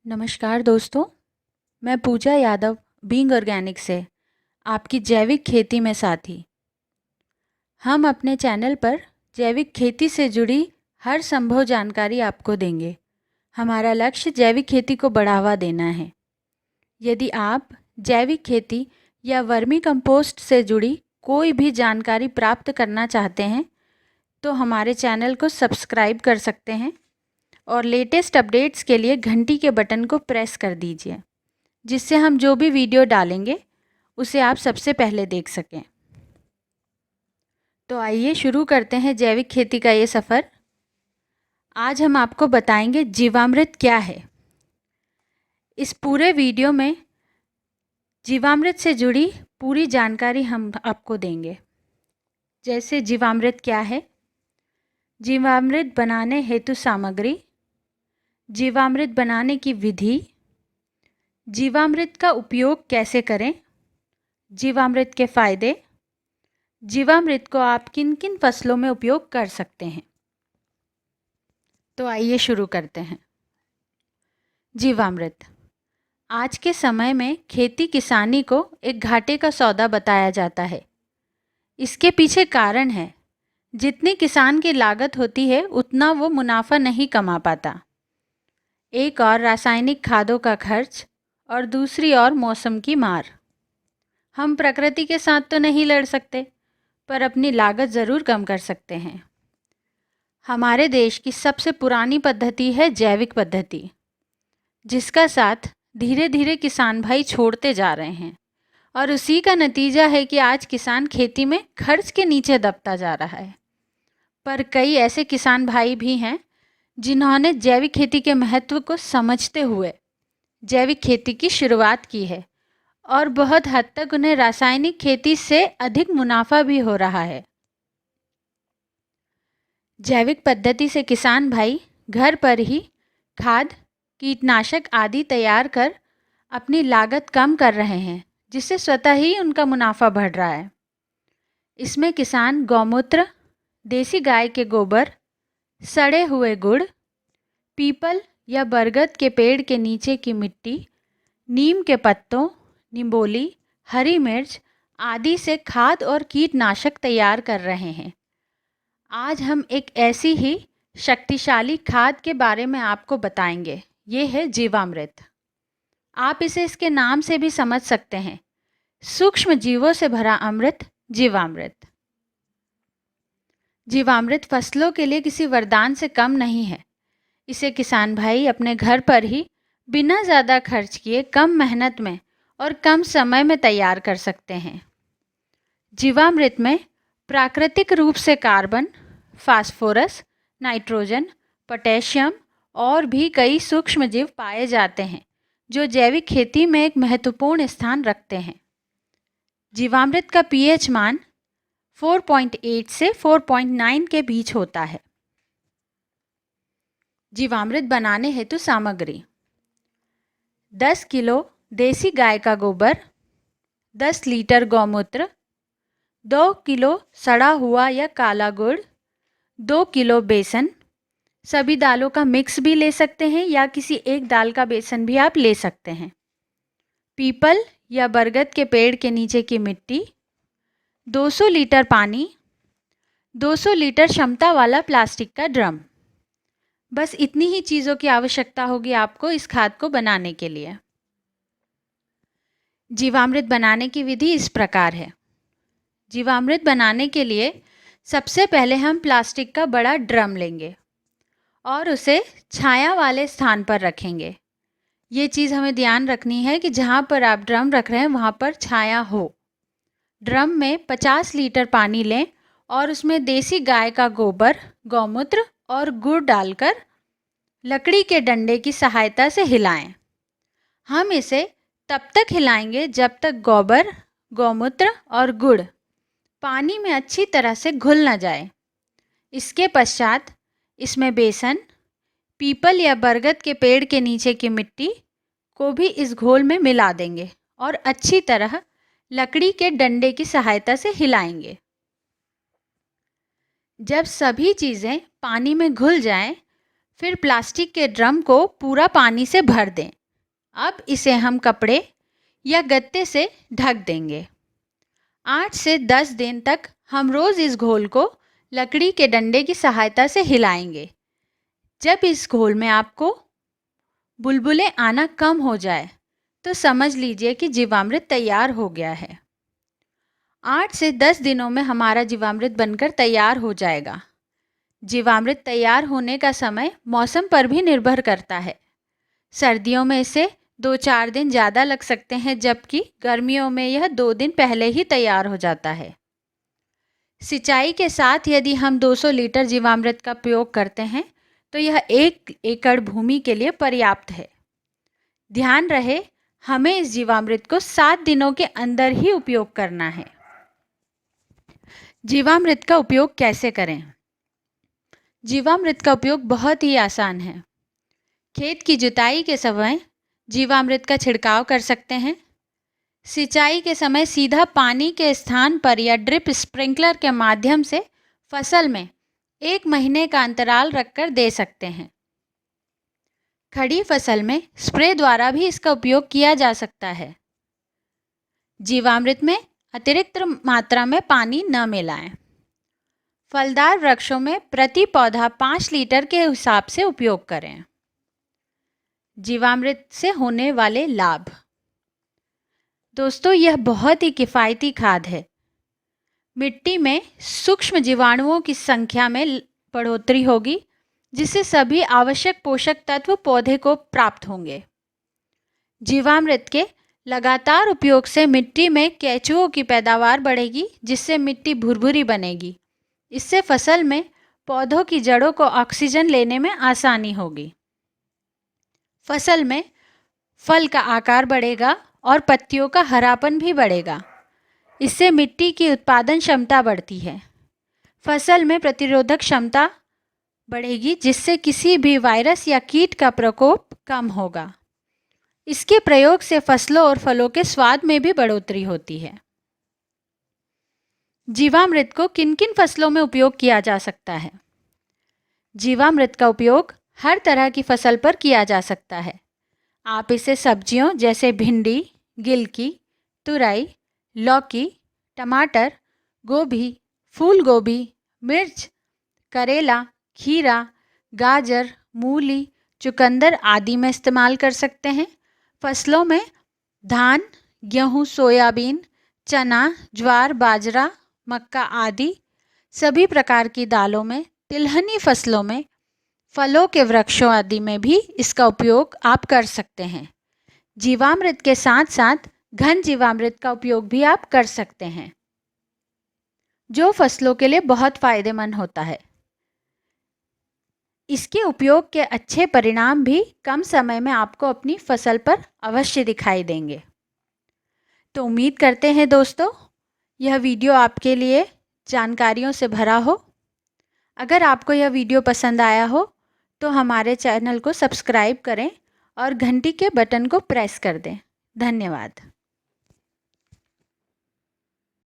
नमस्कार दोस्तों, मैं पूजा यादव बीइंग ऑर्गेनिक से आपकी जैविक खेती में साथी। हम अपने चैनल पर जैविक खेती से जुड़ी हर संभव जानकारी आपको देंगे। हमारा लक्ष्य जैविक खेती को बढ़ावा देना है। यदि आप जैविक खेती या वर्मी कंपोस्ट से जुड़ी कोई भी जानकारी प्राप्त करना चाहते हैं तो हमारे चैनल को सब्सक्राइब कर सकते हैं और लेटेस्ट अपडेट्स के लिए घंटी के बटन को प्रेस कर दीजिए, जिससे हम जो भी वीडियो डालेंगे उसे आप सबसे पहले देख सकें। तो आइए शुरू करते हैं जैविक खेती का ये सफ़र। आज हम आपको बताएंगे जीवामृत क्या है। इस पूरे वीडियो में जीवामृत से जुड़ी पूरी जानकारी हम आपको देंगे। जैसे जीवामृत क्या है, जीवामृत बनाने हेतु सामग्री, जीवामृत बनाने की विधि, जीवामृत का उपयोग कैसे करें, जीवामृत के फ़ायदे, जीवामृत को आप किन किन फसलों में उपयोग कर सकते हैं। तो आइए शुरू करते हैं। जीवामृत आज के समय में खेती किसानी को एक घाटे का सौदा बताया जाता है। इसके पीछे कारण है, जितनी किसान की लागत होती है उतना वो मुनाफा नहीं कमा पाता। एक और रासायनिक खादों का खर्च और दूसरी ओर मौसम की मार। हम प्रकृति के साथ तो नहीं लड़ सकते, पर अपनी लागत ज़रूर कम कर सकते हैं। हमारे देश की सबसे पुरानी पद्धति है जैविक पद्धति, जिसका साथ धीरे धीरे किसान भाई छोड़ते जा रहे हैं और उसी का नतीजा है कि आज किसान खेती में खर्च के नीचे दबता जा रहा है। पर कई ऐसे किसान भाई भी हैं जिन्होंने जैविक खेती के महत्व को समझते हुए जैविक खेती की शुरुआत की है और बहुत हद तक उन्हें रासायनिक खेती से अधिक मुनाफा भी हो रहा है। जैविक पद्धति से किसान भाई घर पर ही खाद, कीटनाशक आदि तैयार कर अपनी लागत कम कर रहे हैं, जिससे स्वतः ही उनका मुनाफा बढ़ रहा है। इसमें किसान गौमूत्र, देसी गाय के गोबर, सड़े हुए गुड़, पीपल या बरगद के पेड़ के नीचे की मिट्टी, नीम के पत्तों, निम्बोली, हरी मिर्च आदि से खाद और कीटनाशक तैयार कर रहे हैं। आज हम एक ऐसी ही शक्तिशाली खाद के बारे में आपको बताएंगे। ये है जीवामृत। आप इसे इसके नाम से भी समझ सकते हैं, सूक्ष्म जीवों से भरा अमृत, जीवामृत। जीवामृत फसलों के लिए किसी वरदान से कम नहीं है। इसे किसान भाई अपने घर पर ही बिना ज़्यादा खर्च किए कम मेहनत में और कम समय में तैयार कर सकते हैं। जीवामृत में प्राकृतिक रूप से कार्बन, फास्फोरस, नाइट्रोजन, पोटेशियम और भी कई सूक्ष्म जीव पाए जाते हैं, जो जैविक खेती में एक महत्वपूर्ण स्थान रखते हैं। जीवामृत का पीएच मान 4.8 से 4.9 के बीच होता है। जीवामृत बनाने हेतु सामग्री: 10 किलो देसी गाय का गोबर, 10 लीटर गौमूत्र, 2 किलो सड़ा हुआ या काला गुड़, 2 किलो बेसन, सभी दालों का मिक्स भी ले सकते हैं या किसी एक दाल का बेसन भी आप ले सकते हैं, पीपल या बरगद के पेड़ के नीचे की मिट्टी, 200 लीटर पानी, 200 लीटर क्षमता वाला प्लास्टिक का ड्रम। बस इतनी ही चीज़ों की आवश्यकता होगी आपको इस खाद को बनाने के लिए। जीवामृत बनाने की विधि इस प्रकार है। जीवामृत बनाने के लिए सबसे पहले हम प्लास्टिक का बड़ा ड्रम लेंगे और उसे छाया वाले स्थान पर रखेंगे। ये चीज़ हमें ध्यान रखनी है कि जहाँ पर आप ड्रम रख रहे हैं वहाँ पर छाया हो। ड्रम में 50 लीटर पानी लें और उसमें देसी गाय का गोबर, गौमूत्र और गुड़ डालकर लकड़ी के डंडे की सहायता से हिलाएं। हम इसे तब तक हिलाएंगे जब तक गोबर, गौमूत्र और गुड़ पानी में अच्छी तरह से घुल न जाए। इसके पश्चात इसमें बेसन, पीपल या बरगद के पेड़ के नीचे की मिट्टी को भी इस घोल में मिला देंगे और अच्छी तरह लकड़ी के डंडे की सहायता से हिलाएंगे। जब सभी चीज़ें पानी में घुल जाएं, फिर प्लास्टिक के ड्रम को पूरा पानी से भर दें अब इसे हम कपड़े या गत्ते से ढक देंगे। 8 से 10 दिन तक हम रोज़ इस घोल को लकड़ी के डंडे की सहायता से हिलाएंगे। जब इस घोल में आपको बुलबुलें आना कम हो जाए तो समझ लीजिए कि जीवामृत तैयार हो गया है। 8 से 10 दिनों में हमारा जीवामृत बनकर तैयार हो जाएगा। जीवामृत तैयार होने का समय मौसम पर भी निर्भर करता है। सर्दियों में इसे 2-4 दिन ज़्यादा लग सकते हैं, जबकि गर्मियों में यह 2 दिन पहले ही तैयार हो जाता है। सिंचाई के साथ यदि हम 200 लीटर जीवामृत का प्रयोग करते हैं तो यह 1 एकड़ भूमि के लिए पर्याप्त है। ध्यान रहे, हमें इस जीवामृत को 7 दिनों के अंदर ही उपयोग करना है। जीवामृत का उपयोग कैसे करें? जीवामृत का उपयोग बहुत ही आसान है। खेत की जुताई के समय जीवामृत का छिड़काव कर सकते हैं। सिंचाई के समय सीधा पानी के स्थान पर या ड्रिप स्प्रिंकलर के माध्यम से फसल में 1 महीने का अंतराल रखकर दे सकते हैं। खड़ी फसल में स्प्रे द्वारा भी इसका उपयोग किया जा सकता है। जीवामृत में अतिरिक्त मात्रा में पानी न मिलाएं। फलदार वृक्षों में प्रति पौधा 5 लीटर के हिसाब से उपयोग करें। जीवामृत से होने वाले लाभ। दोस्तों, यह बहुत ही किफ़ायती खाद है। मिट्टी में सूक्ष्म जीवाणुओं की संख्या में बढ़ोतरी होगी, जिससे सभी आवश्यक पोषक तत्व पौधे को प्राप्त होंगे। जीवामृत के लगातार उपयोग से मिट्टी में केंचुओं की पैदावार बढ़ेगी, जिससे मिट्टी भुरभुरी बनेगी। इससे फसल में पौधों की जड़ों को ऑक्सीजन लेने में आसानी होगी। फसल में फल का आकार बढ़ेगा और पत्तियों का हरापन भी बढ़ेगा। इससे मिट्टी की उत्पादन क्षमता बढ़ती है। फसल में प्रतिरोधक क्षमता बढ़ेगी, जिससे किसी भी वायरस या कीट का प्रकोप कम होगा। इसके प्रयोग से फसलों और फलों के स्वाद में भी बढ़ोतरी होती है। जीवामृत को किन किन फसलों में उपयोग किया जा सकता है? जीवामृत का उपयोग हर तरह की फसल पर किया जा सकता है। आप इसे सब्जियों जैसे भिंडी, गिलकी, तुरई, लौकी, टमाटर, गोभी, फूल गोभी, मिर्च, करेला, खीरा, गाजर, मूली, चुकंदर आदि में इस्तेमाल कर सकते हैं। फसलों में धान, गेहूँ, सोयाबीन, चना, ज्वार, बाजरा, मक्का आदि सभी प्रकार की दालों में, तिलहनी फसलों में, फलों के वृक्षों आदि में भी इसका उपयोग आप कर सकते हैं। जीवामृत के साथ साथ घन जीवामृत का उपयोग भी आप कर सकते हैं, जो फसलों के लिए बहुत फायदेमंद होता है। इसके उपयोग के अच्छे परिणाम भी कम समय में आपको अपनी फसल पर अवश्य दिखाई देंगे। तो उम्मीद करते हैं दोस्तों, यह वीडियो आपके लिए जानकारियों से भरा हो। अगर आपको यह वीडियो पसंद आया हो तो हमारे चैनल को सब्सक्राइब करें और घंटी के बटन को प्रेस कर दें। धन्यवाद।